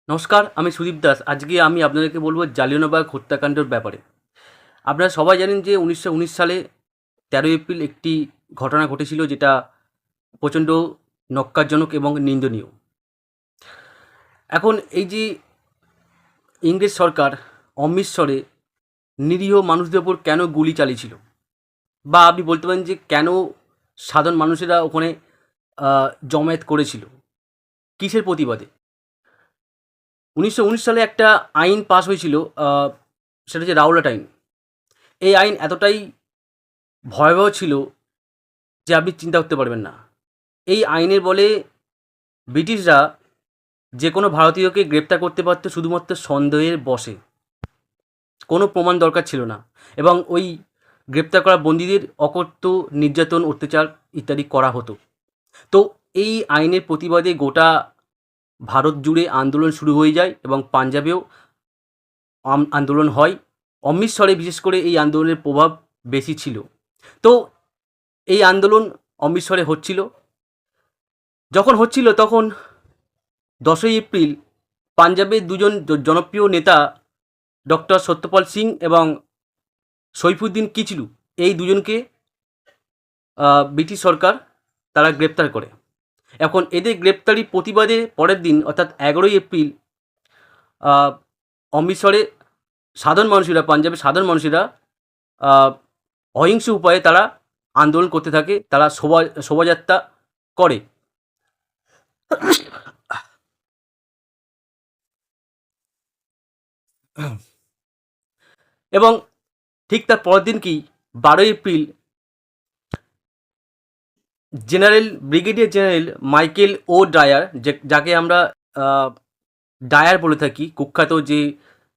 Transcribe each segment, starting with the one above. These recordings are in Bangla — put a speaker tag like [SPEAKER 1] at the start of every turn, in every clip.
[SPEAKER 1] নমস্কার, আমি সুদীপ দাস। আজকে আমি আপনাদেরকে বলবো জালিয়ানওয়ালাবাগ হত্যাকাণ্ডের ব্যাপারে। আপনারা সবাই জানেন যে 1919 সালে 13 এপ্রিল একটি ঘটনা ঘটেছিল, যেটা প্রচণ্ড ন্যক্কারজনক এবং নিন্দনীয়। এখন এই যে ইংরেজ সরকার অমৃতসরে নিরীহ মানুষদের ওপর কেন গুলি চালিয়েছিল, বা আপনি বলতে পারেন যে কেন সাধারণ মানুষেরা ওখানে জমায়েত করেছিল, কিসের প্রতিবাদে? 1919 সালে একটা আইন পাস হয়েছিল, সেটা হচ্ছে রাওলাট আইন। এই আইন এতটাই ভয়াবহ ছিল যে আপনি চিন্তা করতে পারবেন না। এই আইনের বলে ব্রিটিশরা যে কোনো ভারতীয়কে গ্রেপ্তার করতে পারত শুধুমাত্র সন্দেহের বশে। কোনো প্রমাণ দরকার ছিল না, এবং ওই গ্রেপ্তার করা বন্দীদের অকথ্য নির্যাতন, অত্যাচার ইত্যাদি করা হতো। তো এই আইনের প্রতিবাদে গোটা ভারত জুড়ে আন্দোলন শুরু হয়ে যায়, এবং পাঞ্জাবেও আন্দোলন হয়। অমৃতসরে বিশেষ করে এই আন্দোলনের প্রভাব বেশি ছিল। তো এই আন্দোলন অমৃতসরে হচ্ছিল। যখন হচ্ছিল তখন 10ই এপ্রিল পাঞ্জাবের দুজন জনপ্রিয় নেতা, ডক্টর সত্যপাল সিং এবং সৈফুদ্দিন কিচলু, এই দুজনকে ব্রিটিশ সরকার তারা গ্রেপ্তার করে। এখন এদের গ্রেপ্তারি প্রতিবাদে পরের দিন অর্থাৎ 11ই এপ্রিল অমৃতসরে সাধারণ মানুষেরা, পাঞ্জাবের সাধারণ মানুষেরা অহিংস উপায়ে তারা আন্দোলন করতে থাকে, তারা শোভাযাত্রা করে। এবং ঠিক তার পরের দিন কি 12ই এপ্রিল ব্রিগেডিয়ার জেনারেল মাইকেল ও ডায়ার, যাকে আমরা ডায়ার বলে থাকি, কুখ্যাত যে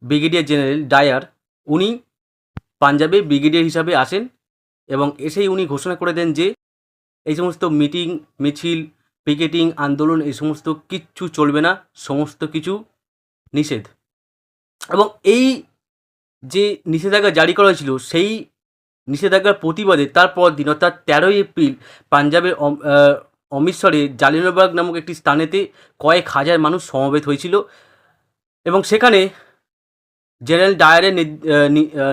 [SPEAKER 1] ব্রিগেডিয়ার জেনারেল ডায়ার, উনি পাঞ্জাবে ব্রিগেডিয়ার হিসাবে আসেন, এবং এসেই উনি ঘোষণা করে দেন যে এই সমস্ত মিটিং, মিছিল, পিকেটিং, আন্দোলন, এই সমস্ত কিচ্ছু চলবে না, সমস্ত কিছু নিষেধ। এবং এই যে নিষেধাজ্ঞা জারি করা হয়েছিল, সেই নিষেধাজ্ঞার প্রতিবাদে তারপর দিন অর্থাৎ 13ই এপ্রিল পাঞ্জাবের অমৃতসরে জালিয়ানওয়ালাবাগ নামক একটি স্থানেতে কয়েক হাজার মানুষ সমবেত হয়েছিল, এবং সেখানে জেনারেল ডায়ারের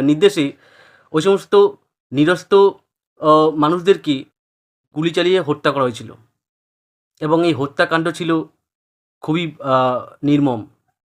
[SPEAKER 1] নির্দেশে ওই সমস্ত নিরস্ত মানুষদেরকে গুলি চালিয়ে হত্যা করা হয়েছিল। এবং এই হত্যাকাণ্ড ছিল খুবই নির্মম।